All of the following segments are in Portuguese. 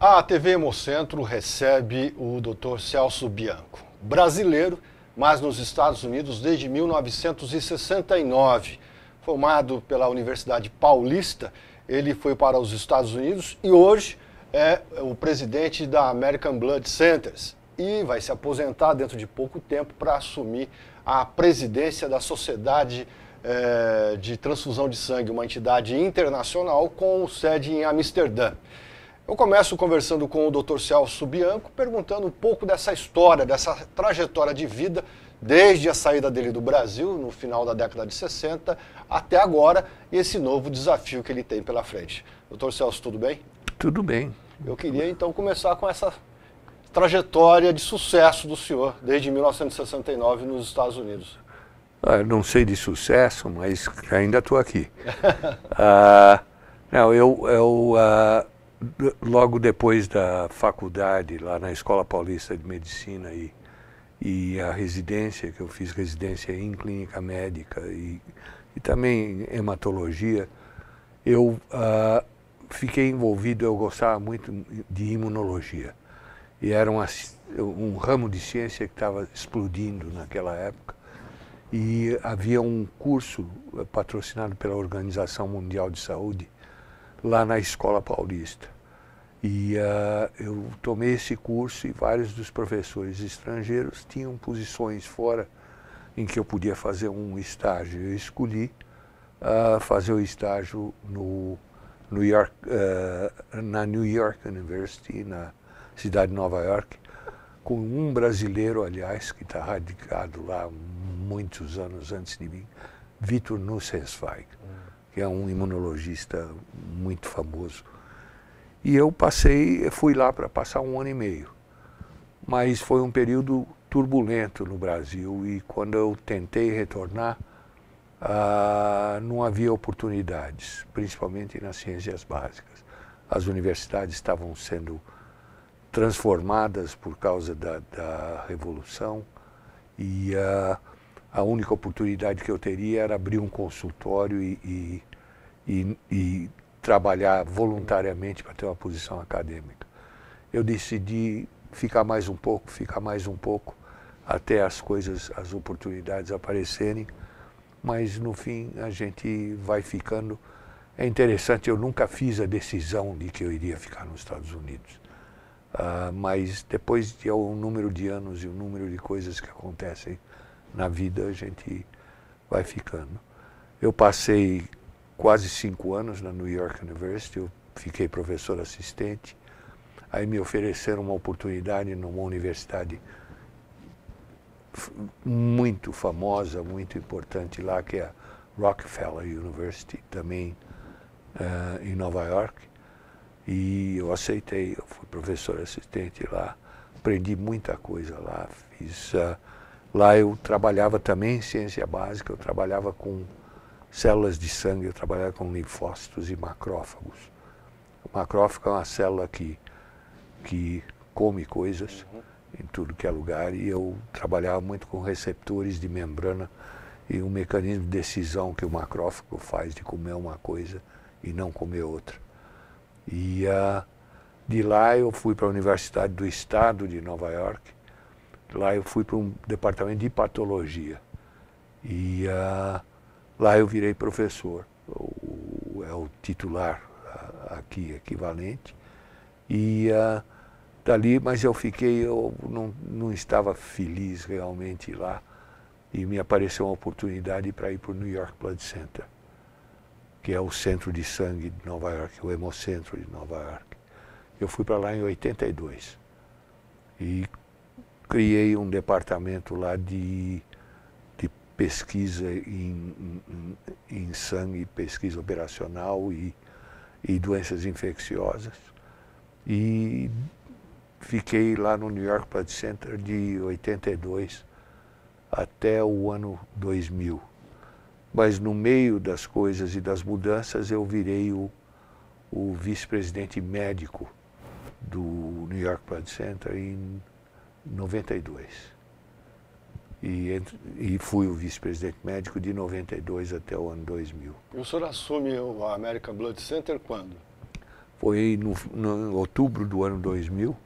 A TV Hemocentro recebe o Dr. Celso Bianco, brasileiro, mas nos Estados Unidos desde 1969. Formado pela Universidade Paulista, ele foi para os Estados Unidos e hoje é o presidente da American Blood Centers e vai se aposentar dentro de pouco tempo para assumir a presidência da Sociedade de Transfusão de Sangue, uma entidade internacional com sede em Amsterdã. Eu começo conversando com o Dr. Celso Bianco, perguntando um pouco dessa história, dessa trajetória de vida, desde a saída dele do Brasil, no final da década de 60, até agora, e esse novo desafio que ele tem pela frente. Dr. Celso, tudo bem? Tudo bem. Eu queria, então, começar com essa trajetória de sucesso do senhor, desde 1969 nos Estados Unidos. Não sei de sucesso, mas ainda estou aqui. Logo depois da faculdade, lá na Escola Paulista de Medicina e a residência, que eu fiz residência em clínica médica e também em hematologia, eu fiquei envolvido, eu gostava muito de imunologia. E era um ramo de ciência que estava explodindo naquela época. E havia um curso patrocinado pela Organização Mundial de Saúde, lá na Escola Paulista. E eu tomei esse curso e vários dos professores estrangeiros tinham posições fora em que eu podia fazer um estágio. Eu escolhi fazer o estágio na New York University, na cidade de Nova York, com um brasileiro, aliás, que está radicado lá muitos anos antes de mim, Vitor Nussensweig, que é um imunologista muito famoso. E eu fui lá para passar 1 ano e meio. Mas foi um período turbulento no Brasil e quando eu tentei retornar, não havia oportunidades, principalmente nas ciências básicas. As universidades estavam sendo transformadas por causa da Revolução e a única oportunidade que eu teria era abrir um consultório e trabalhar voluntariamente para ter uma posição acadêmica. Eu decidi ficar mais um pouco, até as oportunidades aparecerem, mas no fim a gente vai ficando. É interessante, eu nunca fiz a decisão de que eu iria ficar nos Estados Unidos. Mas depois de um número de anos e um número de coisas que acontecem na vida, a gente vai ficando. Eu passei quase 5 anos na New York University, eu fiquei professor assistente, aí me ofereceram uma oportunidade numa universidade muito famosa, muito importante lá, que é a Rockefeller University, também em Nova York, e eu aceitei, eu fui professor assistente lá, aprendi muita coisa lá, lá eu trabalhava também em ciência básica, eu trabalhava com células de sangue, eu trabalhava com linfócitos e macrófagos. O macrófago é uma célula que come coisas em tudo que é lugar e eu trabalhava muito com receptores de membrana e um mecanismo de decisão que o macrófago faz de comer uma coisa e não comer outra. E de lá eu fui para a Universidade do Estado de Nova York, lá eu fui para um departamento de patologia e lá eu virei professor, é o titular aqui equivalente, e dali, mas eu não estava feliz realmente lá, e me apareceu uma oportunidade para ir para o New York Blood Center, que é o centro de sangue de Nova York, o Hemocentro de Nova York. Eu fui para lá em 82 e criei um departamento lá de pesquisa em sangue, pesquisa operacional e doenças infecciosas. E fiquei lá no New York Blood Center de 82 até o ano 2000. Mas no meio das coisas e das mudanças eu virei o vice-presidente médico do New York Blood Center em 92. E fui o vice-presidente médico de 92 até o ano 2000. E o senhor assume a American Blood Center quando? Foi no outubro do ano 2000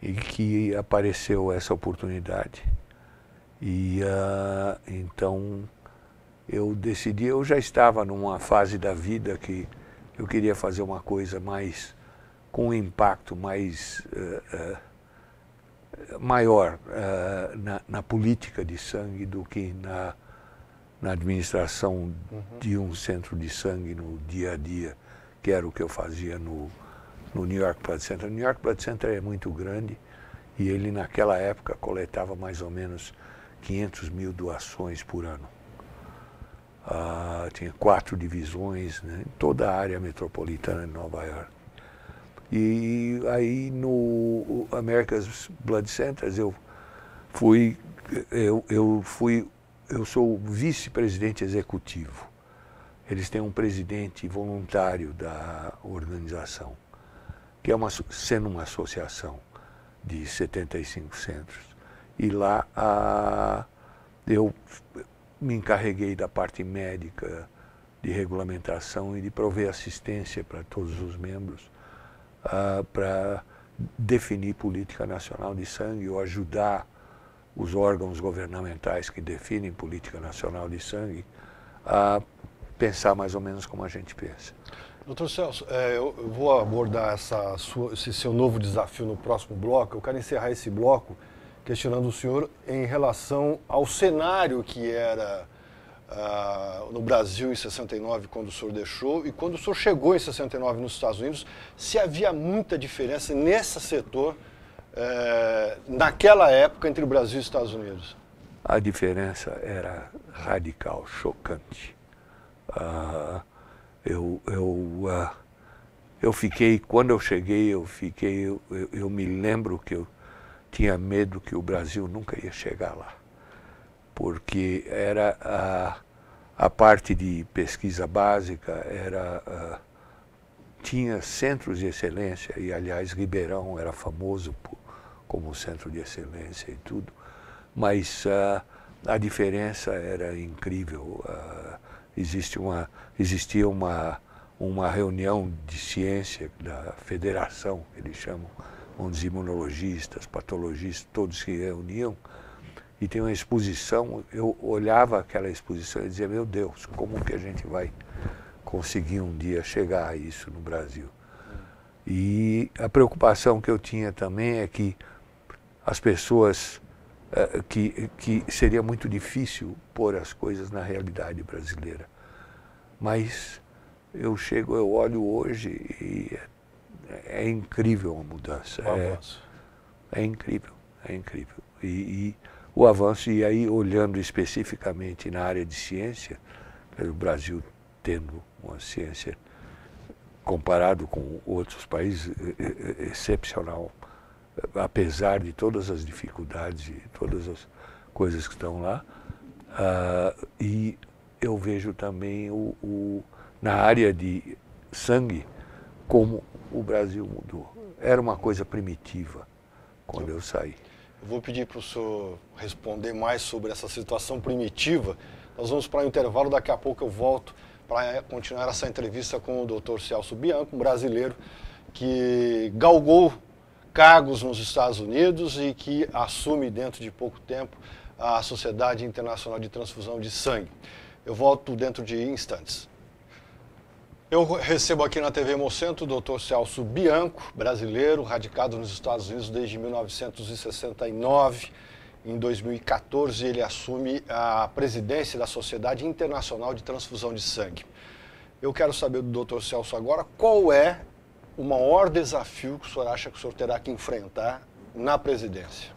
e que apareceu essa oportunidade. E então eu decidi, eu já estava numa fase da vida que eu queria fazer uma coisa mais, com um impacto mais maior na política de sangue do que na administração de um centro de sangue no dia a dia, que era o que eu fazia no New York Blood Center. O New York Blood Center é muito grande e ele naquela época coletava mais ou menos 500 mil doações por ano. Tinha 4 divisões, né, em toda a área metropolitana de Nova York. E aí no America's Blood Centers eu sou vice-presidente executivo. Eles têm um presidente voluntário da organização, que é sendo uma associação de 75 centros. E lá eu me encarreguei da parte médica, de regulamentação e de prover assistência para todos os membros, para definir política nacional de sangue ou ajudar os órgãos governamentais que definem política nacional de sangue a pensar mais ou menos como a gente pensa. Doutor Celso, eu vou abordar esse seu novo desafio no próximo bloco. Eu quero encerrar esse bloco questionando o senhor em relação ao cenário que era no Brasil em 69, quando o senhor deixou, e quando o senhor chegou em 69 nos Estados Unidos, se havia muita diferença nesse setor, naquela época, entre o Brasil e os Estados Unidos? A diferença era radical, chocante. Eu fiquei, quando eu cheguei, eu me lembro que eu tinha medo que o Brasil nunca ia chegar lá, porque era a parte de pesquisa básica, tinha centros de excelência, e aliás Ribeirão era famoso como centro de excelência e tudo, mas a diferença era incrível. Existia uma reunião de ciência da federação, eles chamam, onde os imunologistas, patologistas, todos se reuniam, e tem uma exposição. Eu olhava aquela exposição e dizia, meu Deus, como que a gente vai conseguir um dia chegar a isso no Brasil? E a preocupação que eu tinha também é que as pessoas, que seria muito difícil pôr as coisas na realidade brasileira. Mas eu olho hoje e é incrível a mudança. É incrível, é incrível. E o avanço, e aí olhando especificamente na área de ciência, o Brasil tendo uma ciência, comparado com outros países, excepcional, apesar de todas as dificuldades e todas as coisas que estão lá. E eu vejo também na área de sangue como o Brasil mudou. Era uma coisa primitiva quando eu saí. Eu vou pedir para o senhor responder mais sobre essa situação primitiva. Nós vamos para o intervalo, daqui a pouco eu volto para continuar essa entrevista com o Dr. Celso Bianco, um brasileiro que galgou cargos nos Estados Unidos e que assume dentro de pouco tempo a Sociedade Internacional de Transfusão de Sangue. Eu volto dentro de instantes. Eu recebo aqui na TV Hemocentro o Dr. Celso Bianco, brasileiro, radicado nos Estados Unidos desde 1969. Em 2014, ele assume a presidência da Sociedade Internacional de Transfusão de Sangue. Eu quero saber do Dr. Celso agora qual é o maior desafio que o senhor acha que o senhor terá que enfrentar na presidência.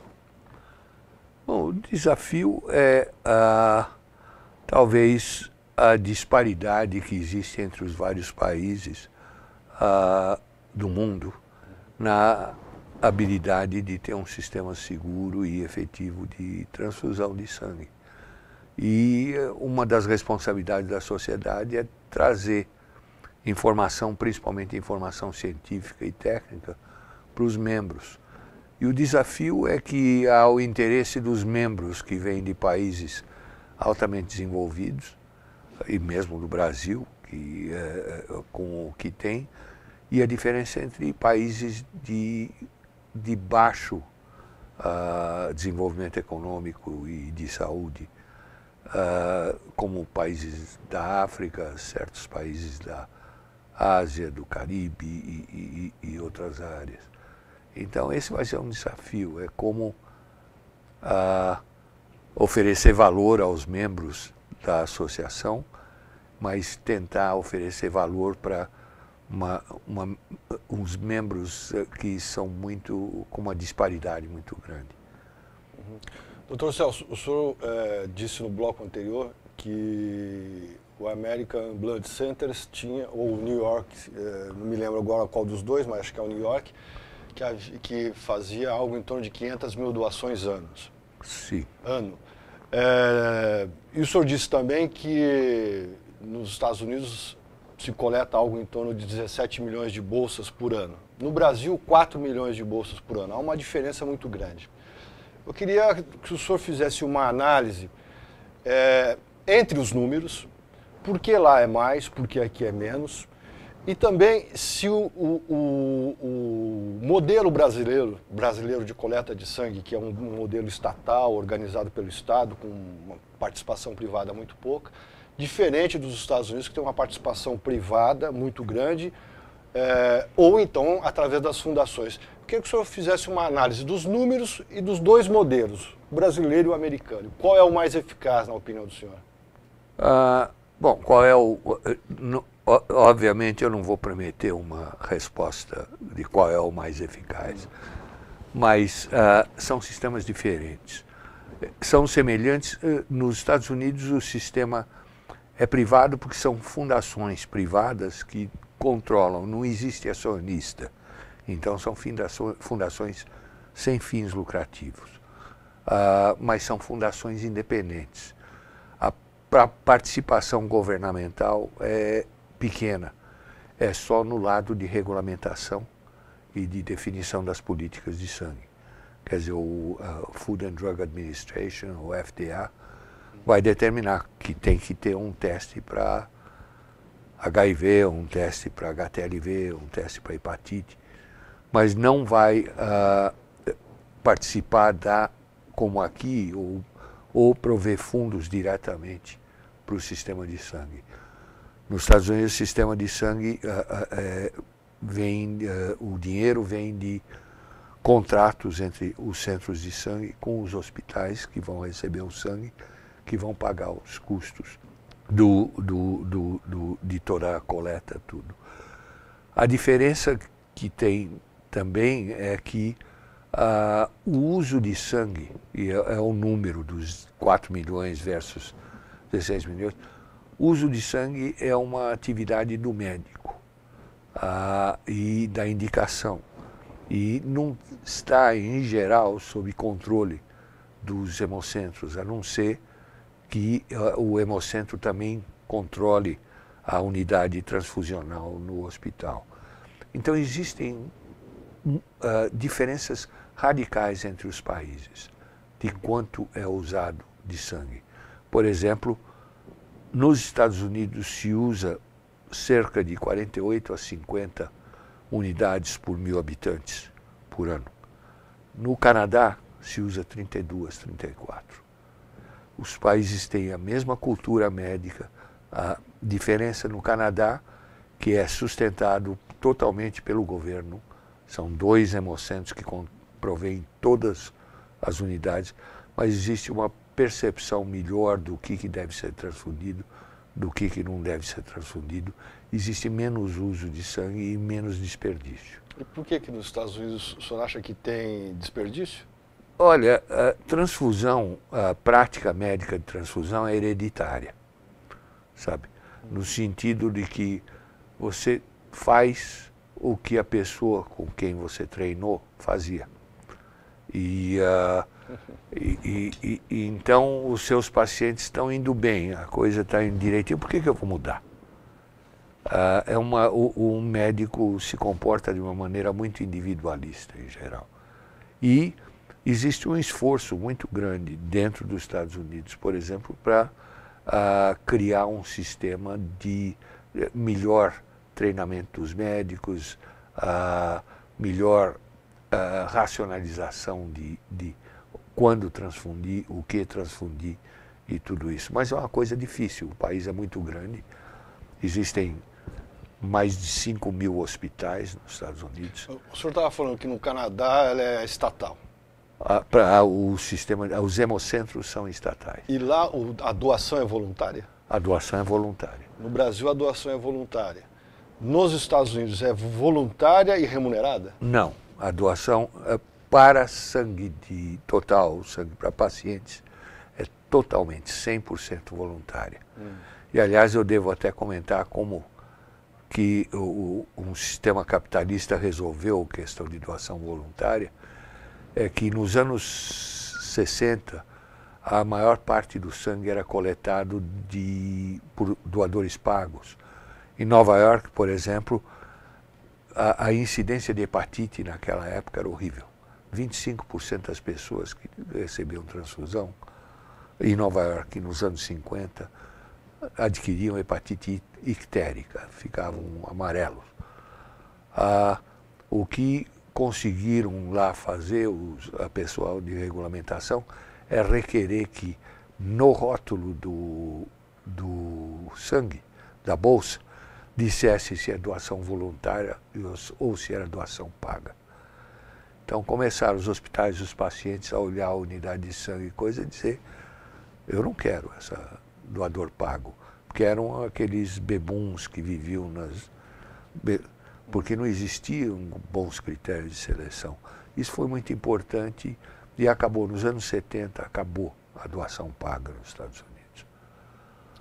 Bom, o desafio é talvez a disparidade que existe entre os vários países do mundo na habilidade de ter um sistema seguro e efetivo de transfusão de sangue. E uma das responsabilidades da sociedade é trazer informação, principalmente informação científica e técnica, para os membros. E o desafio é que há o interesse dos membros que vêm de países altamente desenvolvidos, e mesmo do Brasil, com o que tem, e a diferença entre países de baixo desenvolvimento econômico e de saúde, como países da África, certos países da Ásia, do Caribe e outras áreas. Então esse vai ser um desafio, é como oferecer valor aos membros da associação, mas tentar oferecer valor para uns membros que são com uma disparidade muito grande. Doutor Celso, o senhor disse no bloco anterior que o American Blood Centers tinha, ou o New York, não me lembro agora qual dos dois, mas acho que é o New York, que fazia algo em torno de 500 mil doações anos. Sim. Ano. E o senhor disse também que nos Estados Unidos se coleta algo em torno de 17 milhões de bolsas por ano. No Brasil, 4 milhões de bolsas por ano. Há uma diferença muito grande. Eu queria que o senhor fizesse uma análise entre os números, por que lá é mais, por que aqui é menos, e também se o modelo brasileiro de coleta de sangue, que é um modelo estatal, organizado pelo Estado, com uma participação privada muito pouca, diferente dos Estados Unidos, que tem uma participação privada muito grande, ou então através das fundações. Eu queria que o senhor fizesse uma análise dos números e dos dois modelos, o brasileiro e o americano. Qual é o mais eficaz, na opinião do senhor? Bom, obviamente eu não vou prometer uma resposta de qual é o mais eficaz, mas são sistemas diferentes. São semelhantes. Nos Estados Unidos o sistema é privado porque são fundações privadas que controlam, não existe acionista. Então são fundações sem fins lucrativos, mas são fundações independentes. A participação governamental é pequena, é só no lado de regulamentação e de definição das políticas de sangue. Quer dizer, o Food and Drug Administration, o FDA, vai determinar que tem que ter um teste para HIV, um teste para HTLV, um teste para hepatite, mas não vai participar como aqui, ou prover fundos diretamente para o sistema de sangue. Nos Estados Unidos, o sistema de sangue o dinheiro vem de contratos entre os centros de sangue com os hospitais que vão receber o sangue, que vão pagar os custos de toda a coleta, tudo. A diferença que tem também é que o uso de sangue, e é o número dos 4 milhões versus 16 milhões, o uso de sangue é uma atividade do médico e da indicação. E não está, em geral, sob controle dos hemocentros, a não ser que o hemocentro também controle a unidade transfusional no hospital. Então existem diferenças radicais entre os países de quanto é usado de sangue. Por exemplo, nos Estados Unidos se usa cerca de 48 a 50 unidades por 1000 habitantes por ano. No Canadá se usa 32, 34. Os países têm a mesma cultura médica. A diferença no Canadá, que é sustentado totalmente pelo governo, são 2 hemocentros que provêm todas as unidades, mas existe uma percepção melhor do que deve ser transfundido, do que não deve ser transfundido. Existe menos uso de sangue e menos desperdício. E por que nos Estados Unidos o senhor acha que tem desperdício? Olha, a transfusão, a prática médica de transfusão é hereditária, sabe? No sentido de que você faz o que a pessoa com quem você treinou fazia. Então os seus pacientes estão indo bem, a coisa está indo direitinho, por que eu vou mudar? O médico se comporta de uma maneira muito individualista em geral. E existe um esforço muito grande dentro dos Estados Unidos, por exemplo, para criar um sistema de melhor treinamento dos médicos, a melhor racionalização de quando transfundir, o que transfundir e tudo isso. Mas é uma coisa difícil, o país é muito grande, existem mais de 5.000 hospitais nos Estados Unidos. O senhor estava falando que no Canadá ela é estatal. Os hemocentros são estatais. E lá a doação é voluntária? A doação é voluntária. No Brasil a doação é voluntária. Nos Estados Unidos é voluntária e remunerada? Não, a doação para sangue total, sangue para pacientes, é totalmente 100% voluntária. E aliás eu devo até comentar como que um sistema capitalista resolveu a questão de doação voluntária, é que nos anos 60 a maior parte do sangue era coletado por doadores pagos. Em Nova York, por exemplo, a incidência de hepatite naquela época era horrível. 25% das pessoas que recebiam transfusão em Nova York nos anos 50 adquiriam hepatite ictérica, ficavam amarelos. O que conseguiram lá fazer a pessoal de regulamentação é requerer que no rótulo do sangue, da bolsa, dissesse se é doação voluntária ou se era doação paga. Então começaram os hospitais e os pacientes a olhar a unidade de sangue e coisa e dizer, eu não quero essa doador pago, porque eram aqueles bebuns que viviam porque não existiam bons critérios de seleção. Isso foi muito importante e acabou, nos anos 70, acabou a doação paga nos Estados Unidos.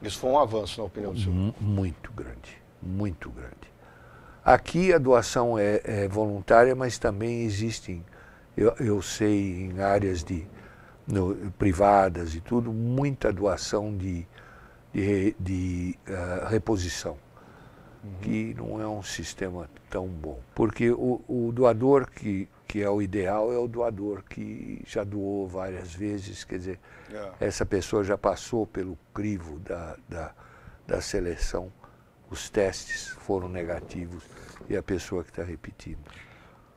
Isso foi um avanço, na opinião do senhor? Muito grande, muito grande. Aqui a doação é voluntária, mas também existem, eu sei, em áreas privadas e tudo, muita doação de reposição, que não é um sistema tão bom. Porque o doador que é o ideal é o doador que já doou várias vezes, quer dizer, essa pessoa já passou pelo crivo da seleção, os testes foram negativos e a pessoa que está repetindo.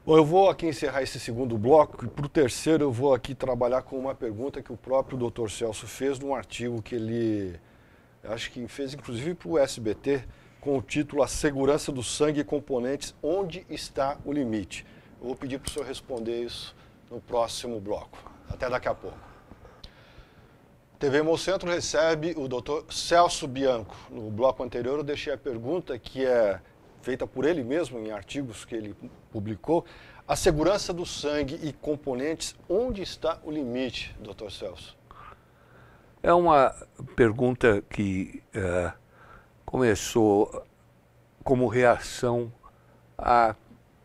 Bom, eu vou aqui encerrar esse segundo bloco e para o terceiro eu vou aqui trabalhar com uma pergunta que o próprio Dr. Celso fez num artigo que ele, acho que fez inclusive para o SBT, com o título A Segurança do Sangue e Componentes, Onde está o Limite? Eu vou pedir para o senhor responder isso no próximo bloco. Até daqui a pouco. TV Hemocentro recebe o Dr. Celso Bianco. No bloco anterior eu deixei a pergunta que é feita por ele mesmo em artigos que ele publicou. A segurança do sangue e componentes, onde está o limite, Dr. Celso? É uma pergunta que começou como reação à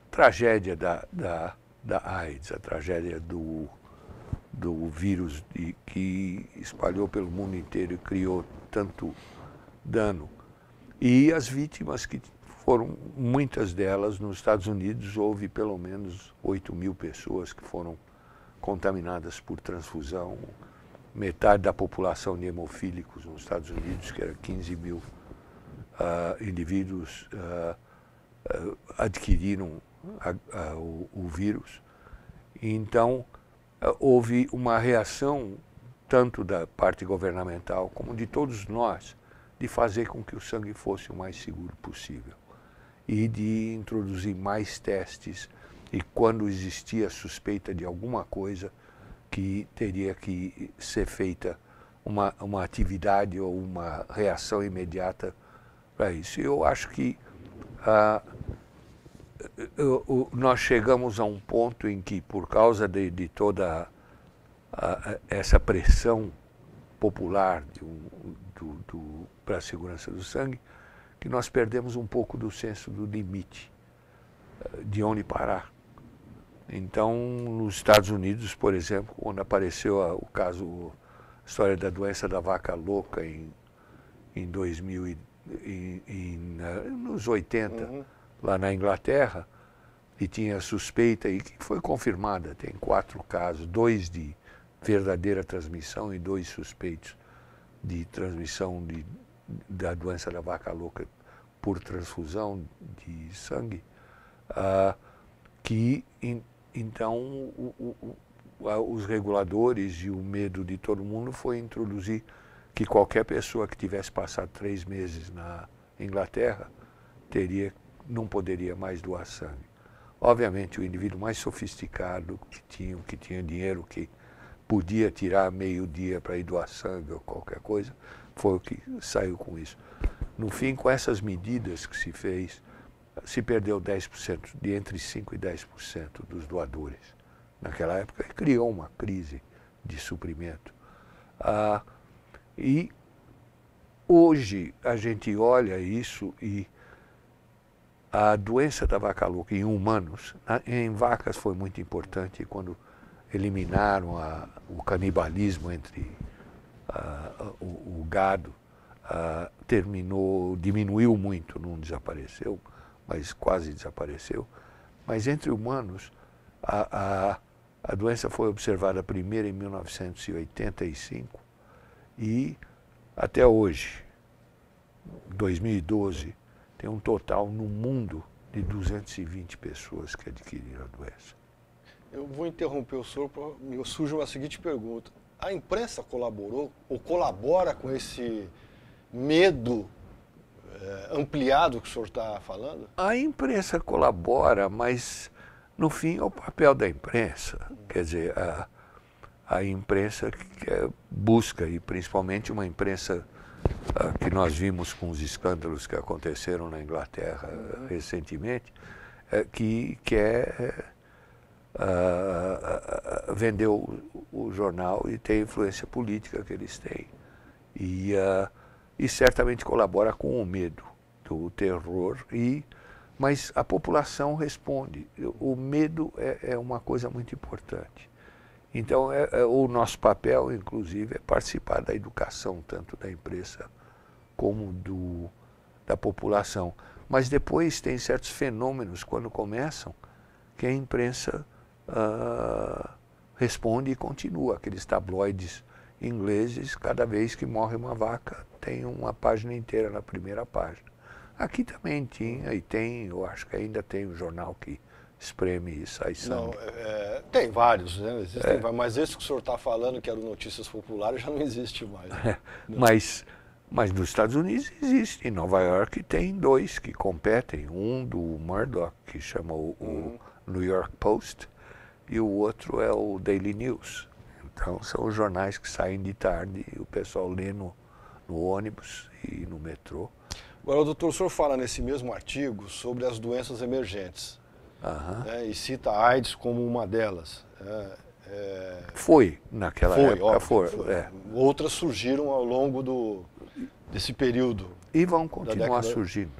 tragédia da AIDS, a tragédia do vírus que espalhou pelo mundo inteiro e criou tanto dano. E as vítimas que foram, muitas delas nos Estados Unidos, houve pelo menos 8.000 pessoas que foram contaminadas por transfusão. Metade da população de hemofílicos nos Estados Unidos, que era 15.000 indivíduos, adquiriram o vírus. Então, houve uma reação, tanto da parte governamental como de todos nós, de fazer com que o sangue fosse o mais seguro possível e de introduzir mais testes e quando existia suspeita de alguma coisa que teria que ser feita uma atividade ou uma reação imediata para isso. Eu acho que nós chegamos a um ponto em que, por causa de toda essa pressão popular para a segurança do sangue, que nós perdemos um pouco do senso do limite, de onde parar. Então, nos Estados Unidos, por exemplo, quando apareceu a história da doença da vaca louca em 2000 nos 80, lá na Inglaterra, e tinha suspeita, e que foi confirmada, tem 4 casos, 2 de verdadeira transmissão e 2 suspeitos de transmissão da doença da vaca louca por transfusão de sangue, então os reguladores e o medo de todo mundo foi introduzir que qualquer pessoa que tivesse passado 3 meses na Inglaterra não poderia mais doar sangue. Obviamente, o indivíduo mais sofisticado que tinha dinheiro, que podia tirar meio-dia para ir doar sangue ou qualquer coisa, foi o que saiu com isso. No fim, com essas medidas que se fez, se perdeu 10%, de entre 5% e 10% dos doadores. Naquela época, criou uma crise de suprimento. E hoje a gente olha isso e a doença da vaca louca em humanos, em vacas foi muito importante quando eliminaram o canibalismo entre o gado, diminuiu muito, não desapareceu, mas quase desapareceu. Mas entre humanos, a doença foi observada primeiro em 1985 e até hoje, 2012, tem um total no mundo de 220 pessoas que adquiriram a doença. Eu vou interromper o senhor, me surge uma seguinte pergunta. A imprensa colaborou ou colabora com esse medo ampliado que o senhor está falando? A imprensa colabora, mas no fim é o papel da imprensa. Quer dizer, a imprensa que busca, e principalmente uma imprensa que nós vimos com os escândalos que aconteceram na Inglaterra recentemente, que quer vender o jornal e ter a influência política que eles têm. E certamente colabora com o medo, do terror, mas a população responde. O medo é uma coisa muito importante. Então, o nosso papel, inclusive, é participar da educação, tanto da imprensa como da população. Mas depois tem certos fenômenos, quando começam, que a imprensa responde e continua. Aqueles tabloides ingleses, cada vez que morre uma vaca, tem uma página inteira na primeira página. Aqui também tinha e tem, eu acho que ainda tem um jornal que espreme e sai sangue. Não, tem vários, né? Existem vários, mas esse que o senhor está falando, que era o Notícias Populares, já não existe mais. Mas nos Estados Unidos existe. Em Nova York tem 2 que competem. Um do Murdoch, que chama o New York Post, e o outro é o Daily News. Então são os jornais que saem de tarde e o pessoal lê no ônibus e no metrô. Agora, doutor, o senhor fala nesse mesmo artigo sobre as doenças emergentes, né, e cita a AIDS como uma delas. Foi, naquela época, foi. Outras surgiram ao longo desse período. E vão continuar surgindo.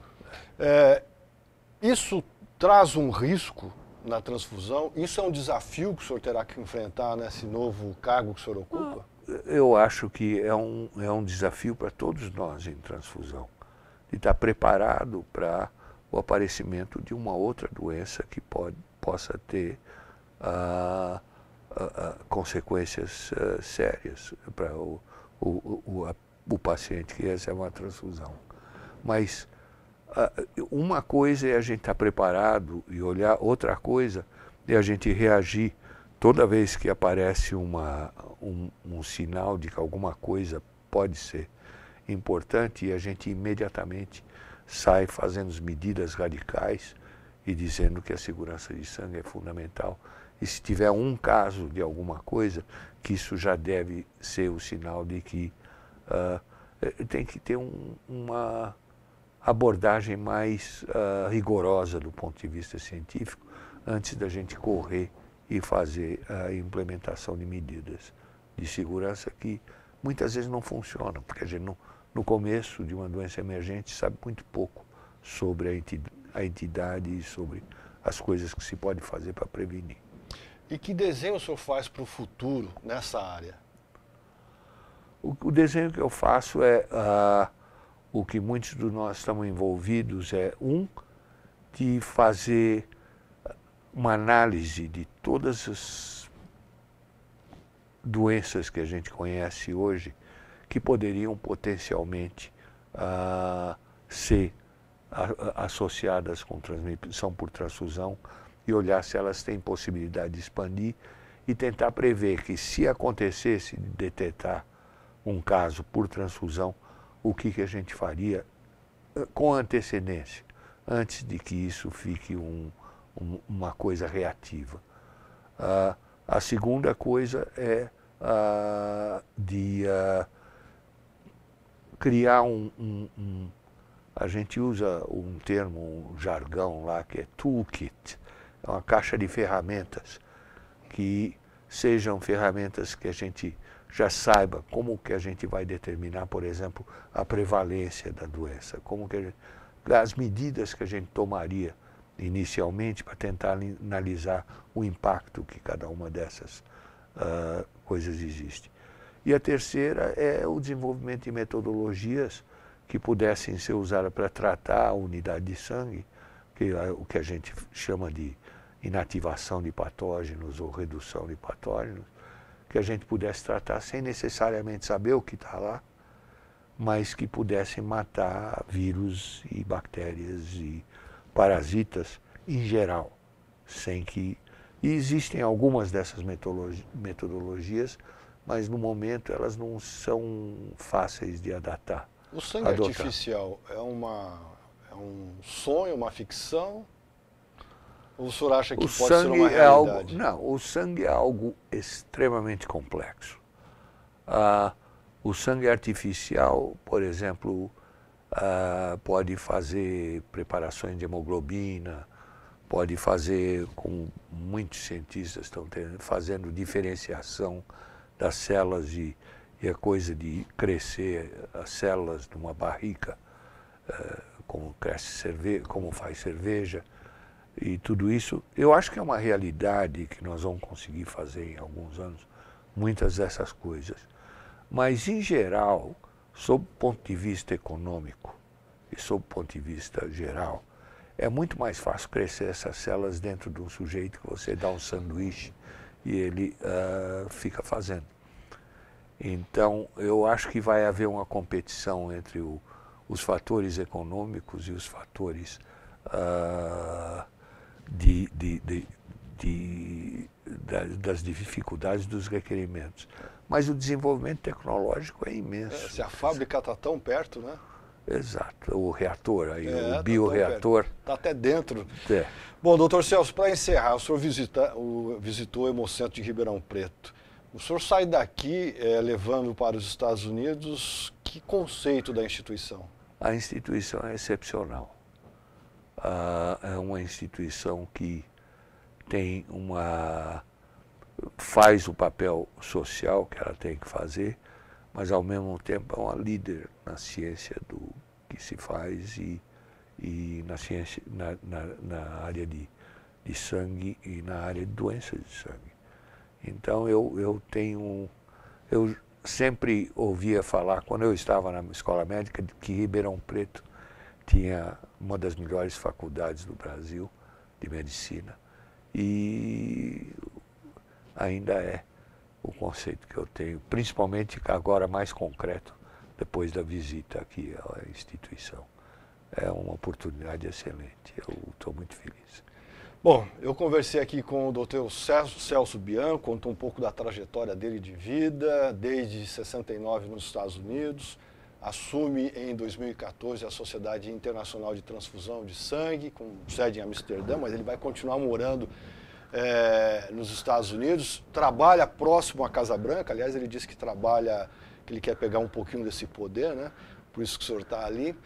Isso traz um risco na transfusão? Isso é um desafio que o senhor terá que enfrentar nesse novo cargo que o senhor ocupa? Eu acho que é um desafio para todos nós em transfusão, de estar preparado para o aparecimento de uma outra doença que possa ter consequências sérias para o paciente que recebe uma transfusão. Mas uma coisa é a gente estar preparado e olhar, outra coisa é a gente reagir toda vez que aparece um sinal de que alguma coisa pode ser importante, e a gente imediatamente sai fazendo as medidas radicais e dizendo que a segurança de sangue é fundamental. E se tiver um caso de alguma coisa, que isso já deve ser o sinal de que tem que ter uma abordagem mais rigorosa do ponto de vista científico antes da gente correr e fazer a implementação de medidas de segurança que muitas vezes não funcionam, porque a gente no começo de uma doença emergente sabe muito pouco sobre a entidade e sobre as coisas que se pode fazer para prevenir. E que desenho o senhor faz para o futuro nessa área? O desenho que eu faço é o que muitos de nós estamos envolvidos, de fazer uma análise de todas as doenças que a gente conhece hoje que poderiam potencialmente ser associadas com transmissão por transfusão e olhar se elas têm possibilidade de expandir e tentar prever que, se acontecesse de detectar um caso por transfusão, o que a gente faria com antecedência, antes de que isso fique uma coisa reativa. A segunda coisa é de criar a gente usa um termo, um jargão lá, que é toolkit, é uma caixa de ferramentas, que sejam ferramentas que a gente já saiba como que a gente vai determinar, por exemplo, a prevalência da doença, as medidas que a gente tomaria inicialmente para tentar analisar o impacto que cada uma dessas coisas existe. E a terceira é o desenvolvimento de metodologias que pudessem ser usadas para tratar a unidade de sangue, que é o que a gente chama de inativação de patógenos ou redução de patógenos, que a gente pudesse tratar sem necessariamente saber o que está lá, mas que pudessem matar vírus e bactérias e parasitas em geral, sem que... E existem algumas dessas metodologias, mas no momento elas não são fáceis de adotar. O sangue artificial é um sonho, uma ficção? Ou o senhor acha que pode ser uma realidade? Não, o sangue é algo extremamente complexo. O sangue artificial, por exemplo, pode fazer preparações de hemoglobina, pode fazer, como muitos cientistas estão fazendo diferenciação das células e a coisa de crescer as células numa barrica, como como faz cerveja. E tudo isso, eu acho que é uma realidade que nós vamos conseguir fazer em alguns anos, muitas dessas coisas. Mas, em geral, sob o ponto de vista econômico e sob o ponto de vista geral, é muito mais fácil crescer essas células dentro de um sujeito que você dá um sanduíche e ele fica fazendo. Então, eu acho que vai haver uma competição entre os fatores econômicos e os fatores das dificuldades dos requerimentos. Mas o desenvolvimento tecnológico é imenso. Se a fábrica está tão perto, né? Exato, o reator, aí, o bioreator. Está até dentro. É. Bom, doutor Celso, para encerrar, o senhor visitou o Hemocentro de Ribeirão Preto. O senhor sai daqui levando para os Estados Unidos que conceito da instituição? A instituição é excepcional. É uma instituição que tem faz o papel social que ela tem que fazer, mas ao mesmo tempo é uma líder na ciência do que se faz e na ciência, na área de sangue e na área de doenças de sangue. Então eu sempre ouvia falar, quando eu estava na escola médica, que Ribeirão Preto tinha uma das melhores faculdades do Brasil de medicina e ainda é o conceito que eu tenho, principalmente agora mais concreto, depois da visita aqui à instituição. É uma oportunidade excelente, eu estou muito feliz. Bom, eu conversei aqui com o Dr. Celso Bianco, contou um pouco da trajetória dele de vida, desde 69 nos Estados Unidos, assume em 2014 a Sociedade Internacional de Transfusão de Sangue, com sede em Amsterdã, mas ele vai continuar morando nos Estados Unidos, trabalha próximo à Casa Branca, aliás, ele disse que ele quer pegar um pouquinho desse poder, né? Por isso que o senhor está ali,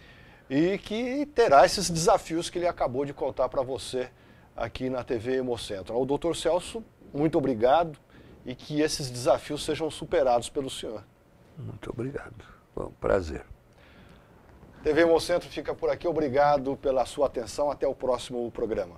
e que terá esses desafios que ele acabou de contar para você aqui na TV Hemocentro. Ao doutor Celso, muito obrigado e que esses desafios sejam superados pelo senhor. Muito obrigado, foi um prazer. TV Hemocentro fica por aqui, obrigado pela sua atenção, até o próximo programa.